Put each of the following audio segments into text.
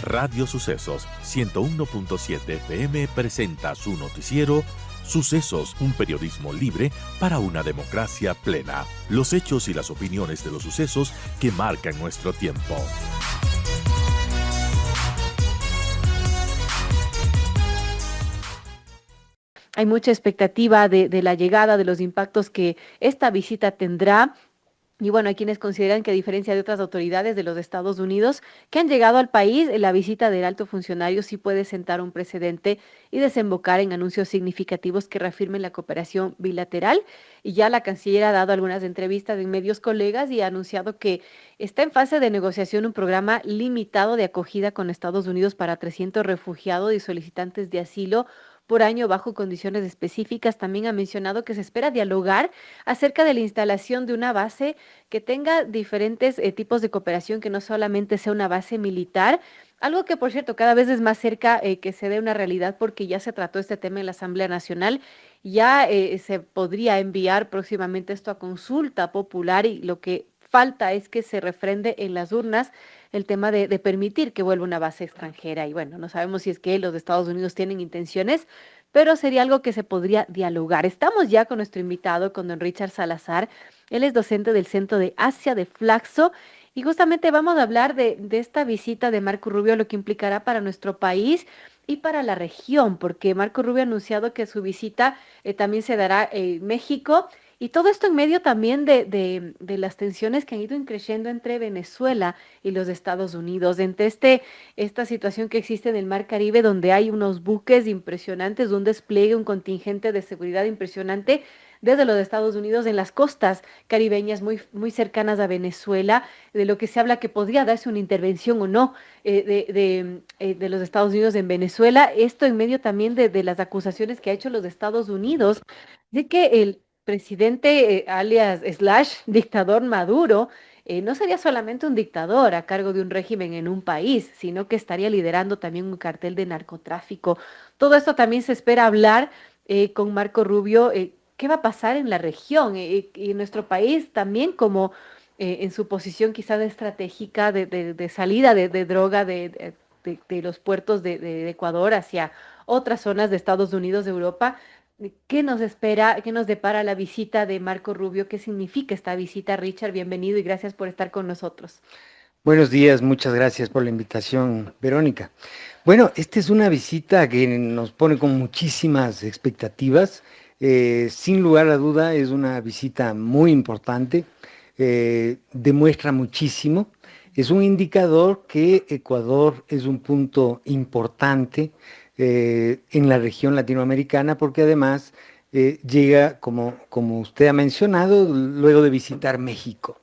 Radio Sucesos 101.7 FM presenta su noticiero Sucesos, un periodismo libre para una democracia plena. Los hechos y las opiniones de los sucesos que marcan nuestro tiempo. Hay mucha expectativa de la llegada, de los impactos que esta visita tendrá. Y bueno, hay quienes consideran que a diferencia de otras autoridades de los Estados Unidos que han llegado al país, la visita del alto funcionario sí puede sentar un precedente y desembocar en anuncios significativos que reafirmen la cooperación bilateral. Y ya la canciller ha dado algunas entrevistas en medios colegas y ha anunciado que está en fase de negociación un programa limitado de acogida con Estados Unidos para 300 refugiados y solicitantes de asilo por año bajo condiciones específicas. También ha mencionado que se espera dialogar acerca de la instalación de una base que tenga diferentes tipos de cooperación, que no solamente sea una base militar, algo que, por cierto, cada vez es más cerca que se dé una realidad porque ya se trató este tema en la Asamblea Nacional, ya se podría enviar próximamente esto a consulta popular y lo que falta es que se refrende en las urnas el tema de permitir que vuelva una base extranjera. Y bueno, no sabemos si es que los Estados Unidos tienen intenciones, pero sería algo que se podría dialogar. Estamos ya con nuestro invitado, con don Richard Salazar. Él es docente del Centro de Asia de Flaxo y justamente vamos a hablar de esta visita de Marco Rubio, lo que implicará para nuestro país y para la región, porque Marco Rubio ha anunciado que su visita también se dará en México. Y todo esto en medio también de las tensiones que han ido creciendo entre Venezuela y los Estados Unidos, entre esta situación que existe en el Mar Caribe, donde hay unos buques impresionantes, un despliegue, un contingente de seguridad impresionante desde los Estados Unidos en las costas caribeñas muy, muy cercanas a Venezuela, de lo que se habla que podría darse una intervención o no de los Estados Unidos en Venezuela. Esto en medio también de las acusaciones que ha hecho los Estados Unidos de que el presidente, alias slash dictador Maduro, no sería solamente un dictador a cargo de un régimen en un país, sino que estaría liderando también un cartel de narcotráfico. Todo esto también se espera hablar con Marco Rubio. ¿Qué va a pasar en la región y en nuestro país también como en su posición quizás estratégica de salida de droga de los puertos de Ecuador hacia otras zonas de Estados Unidos, de Europa? ¿Qué nos espera, qué nos depara la visita de Marco Rubio? ¿Qué significa esta visita, Richard? Bienvenido y gracias por estar con nosotros. Buenos días, muchas gracias por la invitación, Verónica. Bueno, esta es una visita que nos pone con muchísimas expectativas. Sin lugar a duda, es una visita muy importante, demuestra muchísimo. Es un indicador que Ecuador es un punto importante en la región latinoamericana, porque además llega, como usted ha mencionado, luego de visitar México.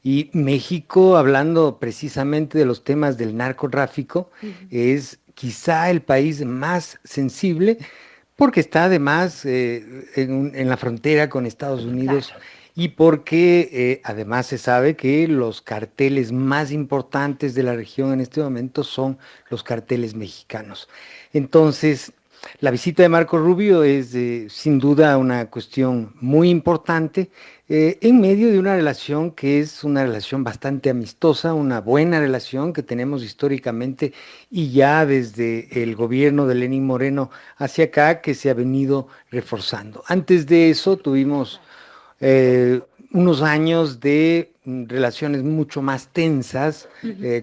Y México, hablando precisamente de los temas del narcotráfico, es quizá el país más sensible porque está además en la frontera con Estados Unidos. Claro. Y porque además se sabe que los carteles más importantes de la región en este momento son los carteles mexicanos. Entonces, la visita de Marco Rubio es sin duda una cuestión muy importante en medio de una relación que es una relación bastante amistosa, una buena relación que tenemos históricamente y ya desde el gobierno de Lenín Moreno hacia acá que se ha venido reforzando. Antes de eso tuvimos unos años de relaciones mucho más tensas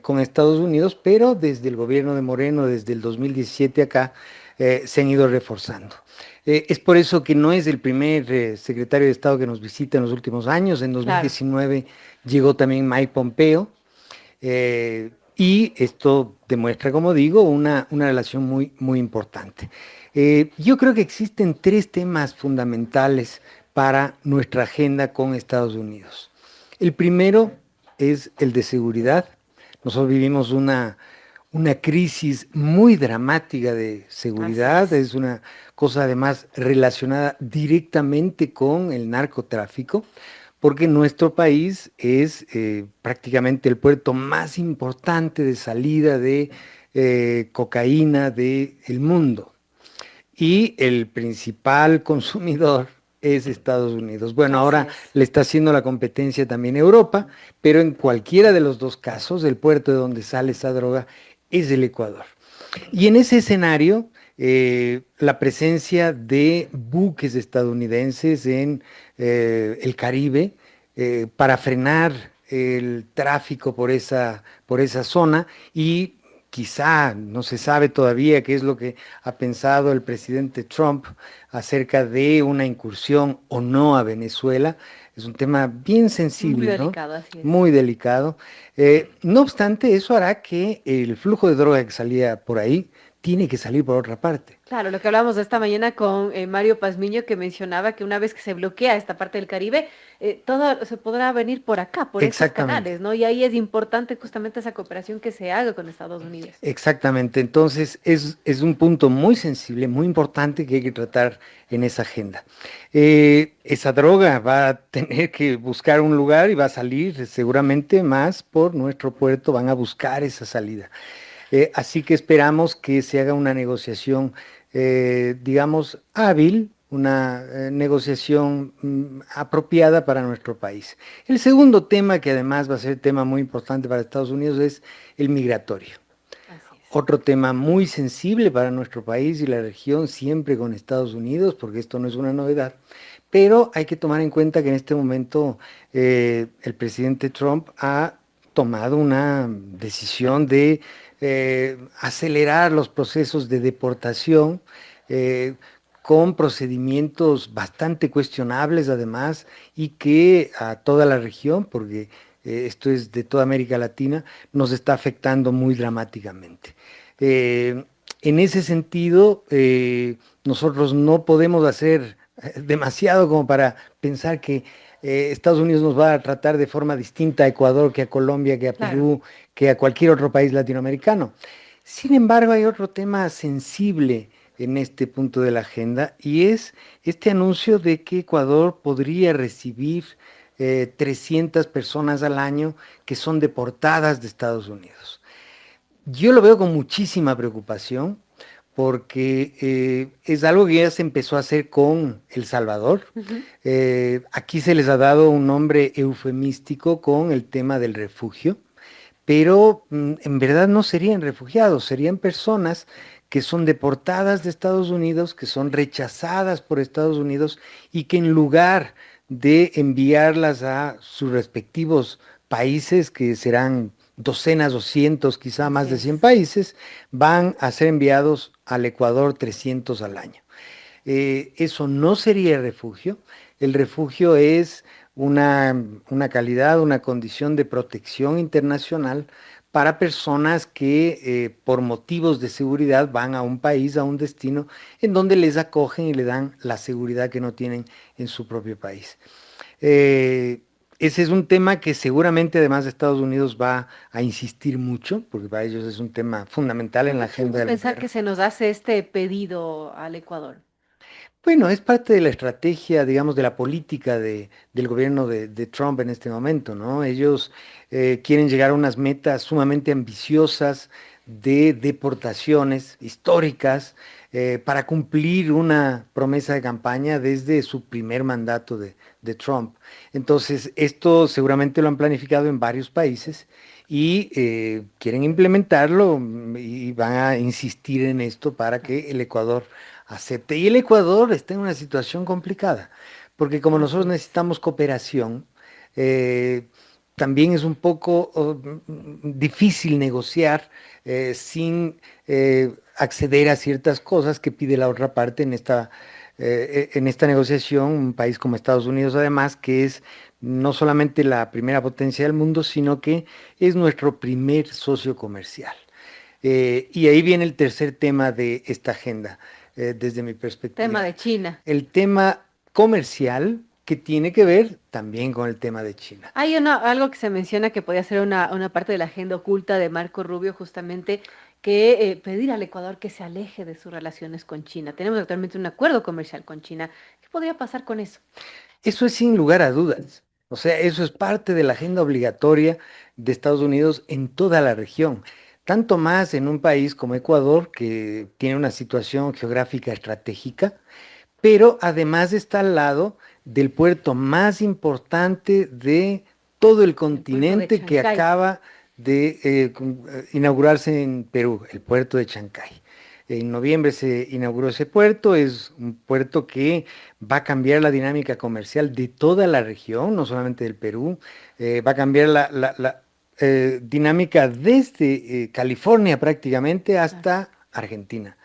con Estados Unidos, pero desde el gobierno de Moreno, desde el 2017 acá, se han ido reforzando. Es por eso que no es el primer secretario de Estado que nos visita en los últimos años. En 2019 llegó también Mike Pompeo, y esto demuestra, como digo, una relación muy, muy importante. Yo creo que existen tres temas fundamentales para nuestra agenda con Estados Unidos. El primero es el de seguridad. Nosotros vivimos una crisis muy dramática de seguridad, es una cosa además relacionada directamente con el narcotráfico, porque nuestro país es prácticamente el puerto más importante de salida de cocaína del mundo y el principal consumidor es Estados Unidos. Bueno, ahora le está haciendo la competencia también Europa, pero en cualquiera de los dos casos, el puerto de donde sale esa droga es el Ecuador. Y en ese escenario, la presencia de buques estadounidenses en el Caribe para frenar el tráfico por esa zona y quizá no se sabe todavía qué es lo que ha pensado el presidente Trump acerca de una incursión o no a Venezuela. Es un tema bien Muy sensible, ¿no? delicado, así es. Muy delicado. No obstante, eso hará que el flujo de droga que salía por ahí tiene que salir por otra parte. Claro, lo que hablamos esta mañana con Mario Pazmiño, que mencionaba que una vez que se bloquea esta parte del Caribe, todo se podrá venir por acá, por estos Exactamente. canales, ¿no? Y ahí es importante justamente esa cooperación que se haga con Estados Unidos. Exactamente, entonces es un punto muy sensible, muy importante que hay que tratar en esa agenda. Esa droga va a tener que buscar un lugar y va a salir seguramente más por nuestro puerto, van a buscar esa salida. Así que esperamos que se haga una negociación, digamos, hábil, una negociación apropiada para nuestro país. El segundo tema, que además va a ser tema muy importante para Estados Unidos, es el migratorio. Así es. Otro tema muy sensible para nuestro país y la región, siempre con Estados Unidos, porque esto no es una novedad, pero hay que tomar en cuenta que en este momento el presidente Trump ha tomado una decisión de acelerar los procesos de deportación eh, con procedimientos bastante cuestionables además y que a toda la región, porque esto es de toda América Latina, nos está afectando muy dramáticamente. Eh, en ese sentido, nosotros no podemos hacer demasiado como para pensar que Estados Unidos nos va a tratar de forma distinta a Ecuador que a Colombia, que a Claro. Perú, que a cualquier otro país latinoamericano. Sin embargo, hay otro tema sensible en este punto de la agenda y es este anuncio de que Ecuador podría recibir 300 personas al año que son deportadas de Estados Unidos. Yo lo veo con muchísima preocupación porque es algo que ya se empezó a hacer con El Salvador. Ujú. Aquí se les ha dado un nombre eufemístico con el tema del refugio, pero en verdad no serían refugiados, serían personas que son deportadas de Estados Unidos, que son rechazadas por Estados Unidos y que en lugar de enviarlas a sus respectivos países, que serán docenas o cientos, quizá Así más de es. 100 países, van a ser enviados al Ecuador 300 al año. Eso no sería refugio. El refugio es una calidad, una condición de protección internacional para personas que por motivos de seguridad van a un país, a un destino, en donde les acogen y le dan la seguridad que no tienen en su propio país. Eh, Ese es un tema que seguramente además de Estados Unidos va a insistir mucho, porque para ellos es un tema fundamental en la ¿Cómo agenda podemos del pensar gobierno. que se nos hace este pedido al Ecuador? Bueno, es parte de la estrategia, digamos, de la política del gobierno de Trump en este momento, ¿no? Ellos quieren llegar a unas metas sumamente ambiciosas de deportaciones históricas para cumplir una promesa de campaña desde su primer mandato de Trump. Entonces, esto seguramente lo han planificado en varios países y quieren implementarlo y van a insistir en esto para que el Ecuador acepte. Y el Ecuador está en una situación complicada, porque como Así nosotros es. necesitamos cooperación, eh, también es un poco difícil negociar sin acceder a ciertas cosas que pide la otra parte en esta negociación, un país como Estados Unidos además, que es no solamente la primera potencia del mundo, sino que es nuestro primer socio comercial. Y ahí viene el tercer tema de esta agenda, desde mi Tema perspectiva. de China. El tema comercial que tiene que ver también con el tema de China. Hay algo que se menciona que podría ser una parte de la agenda oculta de Marco Rubio, justamente, que pedir al Ecuador que se aleje de sus relaciones con China. Tenemos actualmente un acuerdo comercial con China. ¿Qué podría pasar con eso? Eso es sin lugar a dudas. O sea, eso es parte de la agenda obligatoria de Estados Unidos en toda la región. Tanto más en un país como Ecuador, que tiene una situación geográfica estratégica, pero además está al lado del puerto más importante de todo el El puerto de continente que Chancay. acaba de inaugurarse en Perú, el puerto de Chancay. En noviembre se inauguró ese puerto, es un puerto que va a cambiar la dinámica comercial de toda la región, no solamente del Perú, va a cambiar la dinámica desde California prácticamente hasta Argentina.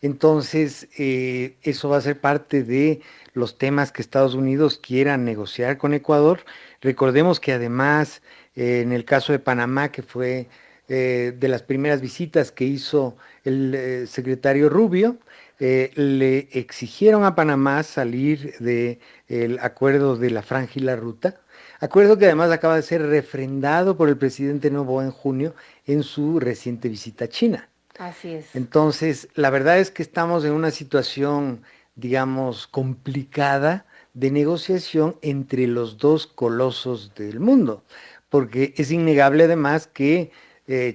Entonces, eso va a ser parte de los temas que Estados Unidos quieran negociar con Ecuador. Recordemos que además, en el caso de Panamá, que fue de las primeras visitas que hizo el secretario Rubio, le exigieron a Panamá salir del acuerdo de la Franja y la Ruta, acuerdo que además acaba de ser refrendado por el presidente Noboa en junio en su reciente visita a China. Así es. Entonces, la verdad es que estamos en una situación, digamos, complicada de negociación entre los dos colosos del mundo, porque es innegable además que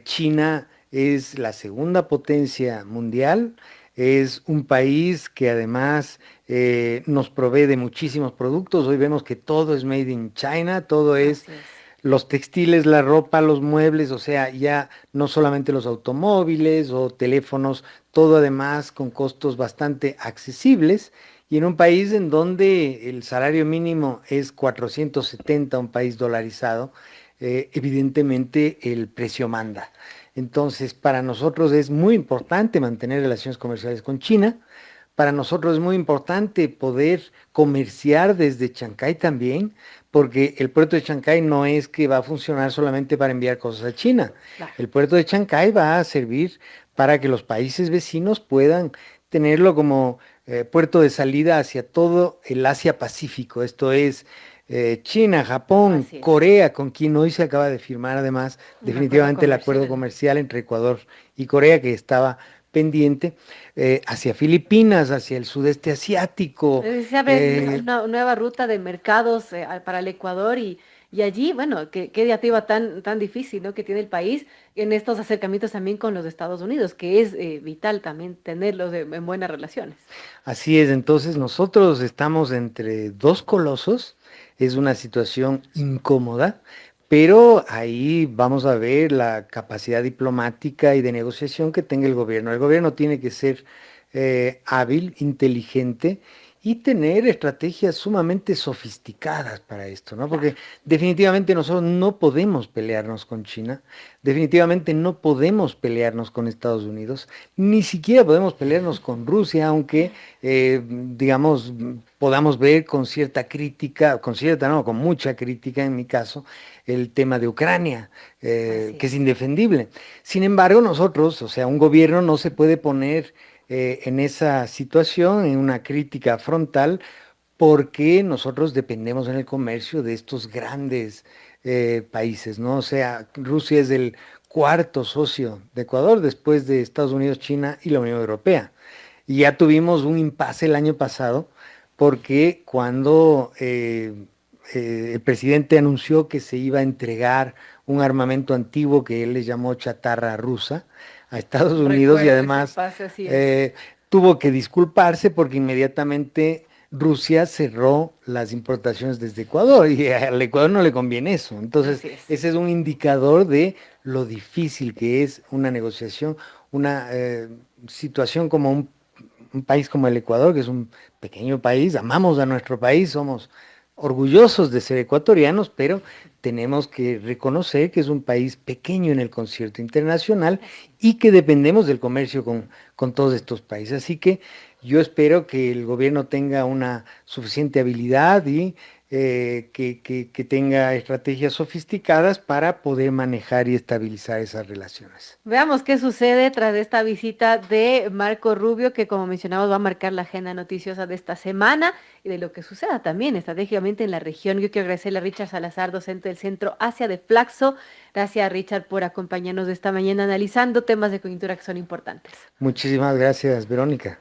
China es la segunda potencia mundial, es un país que además nos provee de muchísimos productos. Hoy vemos que todo es made in China, todo es Así es. los textiles, la ropa, los muebles, o sea, ya no solamente los automóviles o teléfonos, todo además con costos bastante accesibles. Y en un país en donde el salario mínimo es 470, un país dolarizado, evidentemente el precio manda. Entonces, para nosotros es muy importante mantener relaciones comerciales con China. Para nosotros es muy importante poder comerciar desde Chancay también, porque el puerto de Chancay no es que va a funcionar solamente para enviar cosas a China. Claro. El puerto de Chancay va a servir para que los países vecinos puedan tenerlo como puerto de salida hacia todo el Asia-Pacífico. Esto es China, Japón, Así es. Corea, con quien hoy se acaba de firmar además Un acuerdo definitivamente el acuerdo comercial. comercial entre Ecuador y Corea, que estaba pendiente, hacia Filipinas, hacia el sudeste asiático. Se abre una nueva ruta de mercados para el Ecuador y allí, bueno, qué diatriba tan difícil, ¿no? Que tiene el país en estos acercamientos también con los Estados Unidos, que es vital también tenerlos en buenas relaciones. Así es, entonces nosotros estamos entre dos colosos, es una situación incómoda, pero ahí vamos a ver la capacidad diplomática y de negociación que tenga el gobierno. El gobierno tiene que ser hábil, inteligente y tener estrategias sumamente sofisticadas para esto, ¿no? Claro. Porque definitivamente nosotros no podemos pelearnos con China, definitivamente no podemos pelearnos con Estados Unidos, ni siquiera podemos pelearnos con Rusia, aunque digamos, podamos ver con cierta crítica, con cierta, no, con mucha crítica en mi caso, el tema de Ucrania, Así que es. es indefendible. Sin embargo, nosotros, o sea, un gobierno no se puede poner en esa situación, en una crítica frontal, porque nosotros dependemos en el comercio de estos grandes países, ¿no? O sea, Rusia es el cuarto socio de Ecuador después de Estados Unidos, China y la Unión Europea. Y ya tuvimos un impasse el año pasado porque cuando el presidente anunció que se iba a entregar un armamento antiguo que él le llamó chatarra rusa a Estados Unidos y Recuerdo ese además pase, así es. eh, tuvo que disculparse porque inmediatamente Rusia cerró las importaciones desde Ecuador y al Ecuador no le conviene eso. Entonces, Así es. ese es un indicador de lo difícil que es una negociación, una situación como un país como el Ecuador, que es un pequeño país, amamos a nuestro país, somos orgullosos de ser ecuatorianos, pero tenemos que reconocer que es un país pequeño en el concierto internacional y que dependemos del comercio con todos estos países. Así que yo espero que el gobierno tenga una suficiente habilidad y que tenga estrategias sofisticadas para poder manejar y estabilizar esas relaciones. Veamos qué sucede tras esta visita de Marco Rubio, que como mencionamos va a marcar la agenda noticiosa de esta semana y de lo que suceda también estratégicamente en la región. Yo quiero agradecerle a Richard Salazar, docente del Centro Asia de Flaxo. Gracias, Richard, por acompañarnos esta mañana analizando temas de coyuntura que son importantes. Muchísimas gracias, Verónica.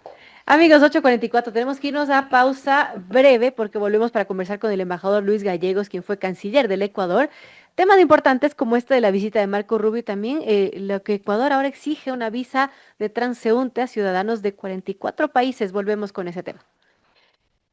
Amigos, 8:44, tenemos que irnos a pausa breve porque volvemos para conversar con el embajador Luis Gallegos, quien fue canciller del Ecuador. Temas importantes como este de la visita de Marco Rubio y también lo que Ecuador ahora exige una visa de transeúnte a ciudadanos de 44 países. Volvemos con ese tema.